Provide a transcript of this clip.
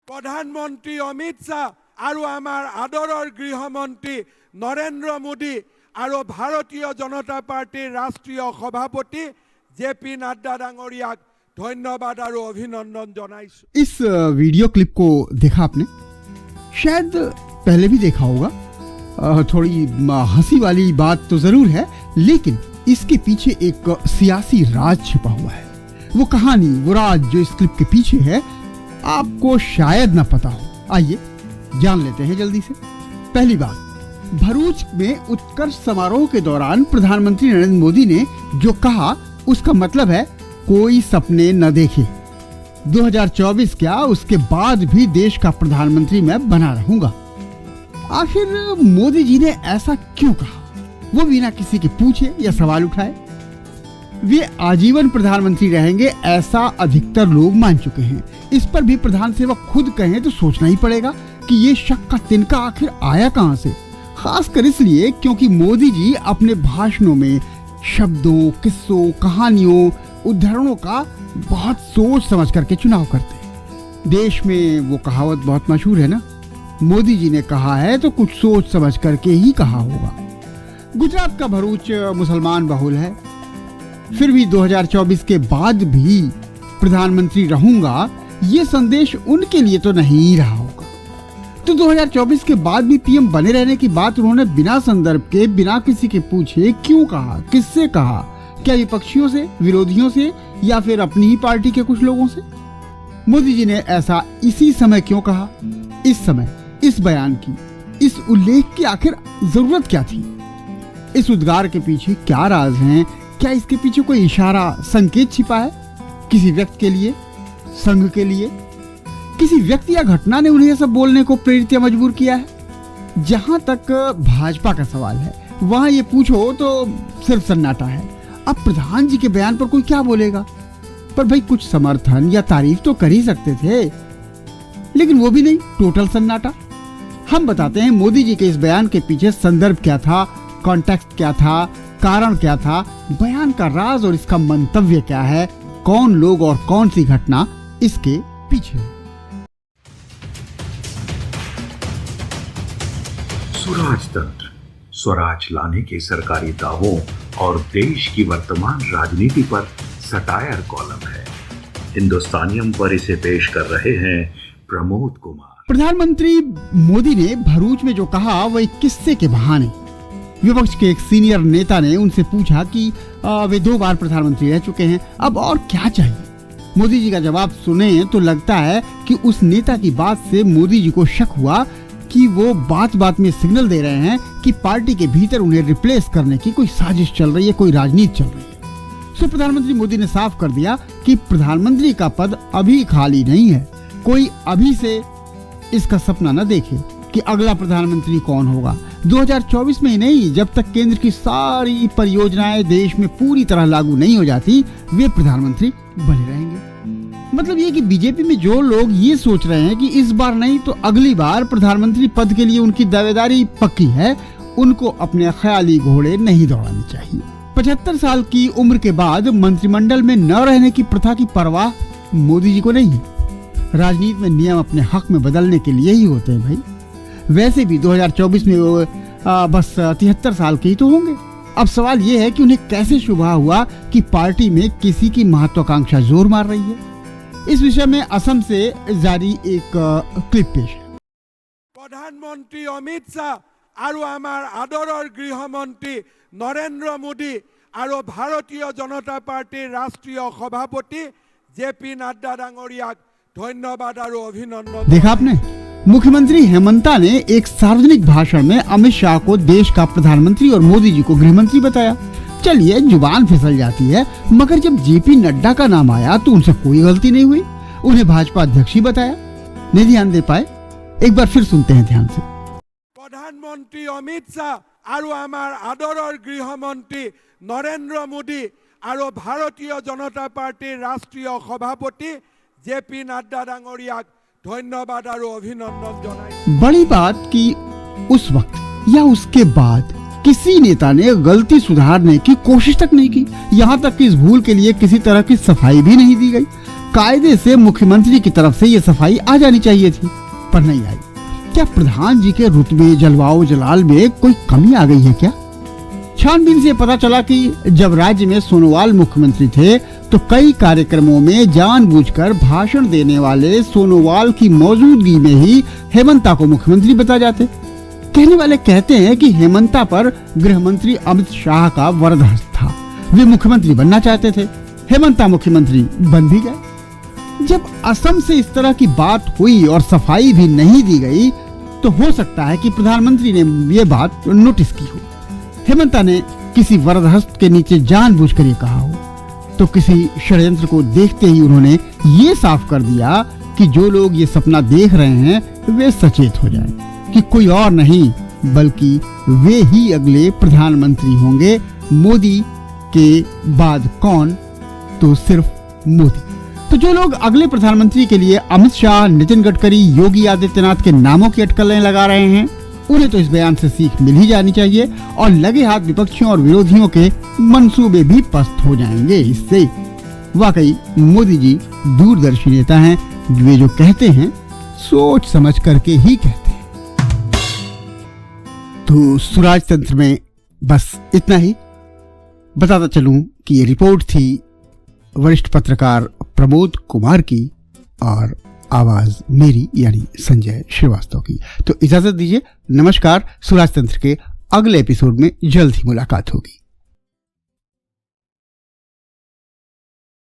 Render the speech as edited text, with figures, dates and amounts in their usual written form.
प्रधानमंत्री अमित शाह और आमार आदरर गृहमंत्री नरेंद्र मोदी और भारतीय जनता पार्टीर राष्ट्रीय सभापति जेपी नड्डा डांगरियाक धन्यवाद और अभिनंदन जनाइछु। इस वीडियो क्लिप को देखा आपने? शायद पहले भी देखा होगा। थोड़ी हंसी वाली बात तो जरूर है, लेकिन इसके पीछे एक सियासी राज छिपा हुआ है। वो कहानी, वो राज जो इस क्लिप के पीछे है, आपको शायद ना पता हो। आइए जान लेते हैं जल्दी से। पहली बात, भरूच में उत्कर्ष समारोह के दौरान प्रधानमंत्री नरेंद्र मोदी ने जो कहा, उसका मतलब है कोई सपने न देखे। 2024 क्या, उसके बाद भी देश का प्रधानमंत्री मैं बना रहूंगा। आखिर मोदी जी ने ऐसा क्यों कहा, वो बिना किसी के पूछे या सवाल उठाए? वे आजीवन प्रधानमंत्री रहेंगे ऐसा अधिकतर लोग मान चुके हैं। इस पर भी प्रधान सेवक खुद कहें तो सोचना ही पड़ेगा कि ये शक का तिनका आखिर आया कहां से। खासकर इसलिए क्योंकि मोदी जी अपने भाषणों में शब्दों, किस्सों, कहानियों, उदाहरणों का बहुत सोच समझ करके चुनाव करते हैं। देश में वो कहावत बहुत मशहूर है ना, मोदी जी ने कहा है तो कुछ सोच समझ करके ही कहा होगा। गुजरात का भरूच मुसलमान बहुल है, फिर भी 2024 के बाद भी प्रधानमंत्री रहूंगा, ये संदेश उनके लिए तो नहीं रहा होगा। तो 2024 के बाद भी पीएम बने रहने की बात उन्होंने बिना संदर्भ के, बिना किसी के पूछे क्यों कहा, किससे कहा? क्या विपक्षियों से, विरोधियों से, या फिर अपनी ही पार्टी के कुछ लोगों से? मोदी जी ने ऐसा इसी समय क्यों कहा? इस समय, इस बयान की, इस उल्लेख की आखिर जरूरत क्या थी? इस उद्गार के पीछे क्या राज हैं? क्या इसके पीछे कोई इशारा, संकेत छिपा है? किसी व्यक्ति के लिए, संघ के लिए, किसी व्यक्ति या घटना ने उन्हें सब बोलने को प्रेरित या मजबूर किया है? जहां तक भाजपा का सवाल है, वहां ये पूछो तो सिर्फ सन्नाटा है। अब प्रधान जी के बयान पर कोई क्या बोलेगा? पर भाई कुछ समर्थन या तारीफ तो कर ही सकते थे, लेकिन वो भी नहीं, टोटल सन्नाटा। हम बताते हैं मोदी जी के इस बयान के पीछे संदर्भ क्या था, कॉन्टेक्स्ट क्या था, कारण क्या था, बयान का राज और इसका मंतव्य क्या है, कौन लोग और कौन सी घटना इसके पीछे है। स्वराज तंत्र, स्वराज लाने के सरकारी दावों और देश की वर्तमान राजनीति पर सटायर कॉलम है। हिंदुस्तानियम पर इसे पेश कर रहे हैं प्रमोद कुमार। प्रधानमंत्री मोदी ने भरूच में जो कहा वो एक किस्से के बहाने। विपक्ष के एक सीनियर नेता ने उनसे पूछा कि वे 2 बार प्रधानमंत्री रह चुके हैं, अब और क्या चाहिए? मोदी जी का जवाब सुने तो लगता है कि उस नेता की बात से मोदी जी को शक हुआ कि वो बात बात में सिग्नल दे रहे हैं कि पार्टी के भीतर उन्हें रिप्लेस करने की कोई साजिश चल रही है, कोई राजनीति चल रही है। सो प्रधानमंत्री मोदी ने साफ कर दिया कि प्रधानमंत्री का पद अभी खाली नहीं है। कोई अभी से इसका सपना न देखे कि अगला प्रधानमंत्री कौन होगा। 2024 में ही नहीं, जब तक केंद्र की सारी परियोजनाएं देश में पूरी तरह लागू नहीं हो जाती, वे प्रधानमंत्री बने रहेंगे। मतलब ये कि बीजेपी में जो लोग ये सोच रहे हैं कि इस बार नहीं तो अगली बार प्रधानमंत्री पद के लिए उनकी दावेदारी पक्की है, उनको अपने ख्याली घोड़े नहीं दौड़ाने चाहिए। 75 साल की उम्र के बाद मंत्रिमंडल में न रहने की प्रथा की परवाह मोदी जी को नहीं है। राजनीति में नियम अपने हक में बदलने के लिए ही होते हैं भाई। वैसे भी 2024 में वो बस 73 साल के ही तो होंगे। अब सवाल ये है कि उन्हें कैसे शुभा हुआ कि पार्टी में किसी की महत्वाकांक्षा जोर मार रही है। इस विषय में असम से जारी एक क्लिप पेश है। प्रधानमंत्री अमित शाह और आमार आदरर गृहमंत्री नरेंद्र मोदी और भारतीय जनता पार्टीर राष्ट्रीय सभापति जेपी नड्डा डांगरियाक धन्यवाद और अभिनंदन। देखा आपने, मुख्यमंत्री हेमंता ने एक सार्वजनिक भाषण में अमित शाह को देश का प्रधानमंत्री और मोदी जी को गृहमंत्री बताया। चलिए, जुबान फिसल जाती है, मगर जब जेपी नड्डा का नाम आया तो उनसे कोई गलती नहीं हुई, उन्हें भाजपा अध्यक्ष ही बताया। नहीं ध्यान दे पाए? एक बार फिर सुनते हैं ध्यान से। प्रधानमंत्री अमित शाह और आमार आदरर गृहमंत्री नरेंद्र मोदी और भारतीय जनता पार्टीर राष्ट्रीय सभापति जेपी नड्डा डांगरियाक धन्यवाद और अभिनंदन जनाइछु। बड़ी बात कि उस वक्त या उसके बाद किसी नेता ने गलती सुधारने की कोशिश तक नहीं की। यहाँ तक कि इस भूल के लिए किसी तरह की सफाई भी नहीं दी गई। कायदे से मुख्यमंत्री की तरफ से ये सफाई आ जानी चाहिए थी, पर नहीं आई। क्या प्रधान जी के रुतबे जलवाओ जलाल में कोई कमी आ गई है क्या? छानबीन से पता चला कि जब राज्य में सोनोवाल मुख्यमंत्री थे तो कई कार्यक्रमों में जानबूझकर भाषण देने वाले सोनोवाल की मौजूदगी में ही हेमंता को मुख्यमंत्री बता जाते। कहने वाले कहते हैं कि हेमंता पर गृह मंत्री अमित शाह का वरदहस्त था, वे मुख्यमंत्री बनना चाहते थे, हेमंता मुख्यमंत्री बन भी गए। जब असम से इस तरह की बात हुई और सफाई भी नहीं दी गई तो हो सकता है कि प्रधानमंत्री ने ये बात नोटिस की हो। हेमंता ने किसी वरदहस्त के नीचे जानबूझकर ये कहा हो, तो किसी षड्यंत्र को देखते ही उन्होंने ये साफ कर दिया कि जो लोग ये सपना देख रहे हैं वे सचेत हो जाएं कि कोई और नहीं बल्कि वे ही अगले प्रधानमंत्री होंगे। मोदी के बाद कौन? तो सिर्फ मोदी। तो जो लोग अगले प्रधानमंत्री के लिए अमित शाह, नितिन गडकरी, योगी आदित्यनाथ के नामों की अटकलें लगा रहे हैं, उन्हें तो इस बयान से सीख मिल ही जानी चाहिए और लगे हाथ विपक्षियों और विरोधियों के मंसूबे भी पस्त हो जाएंगे। इससे वाकई मोदी जी दूरदर्शी नेता हैं, वे जो कहते हैं सोच समझ करके ही कहते हैं। तो स्वराज तंत्र में बस इतना ही। बताता चलूं कि ये रिपोर्ट थी वरिष्ठ पत्रकार प्रमोद कुमार की और आवाज मेरी यानी संजय श्रीवास्तव की। तो इजाजत दीजिए, नमस्कार। स्वराज तंत्र के अगले एपिसोड में जल्द ही मुलाकात होगी।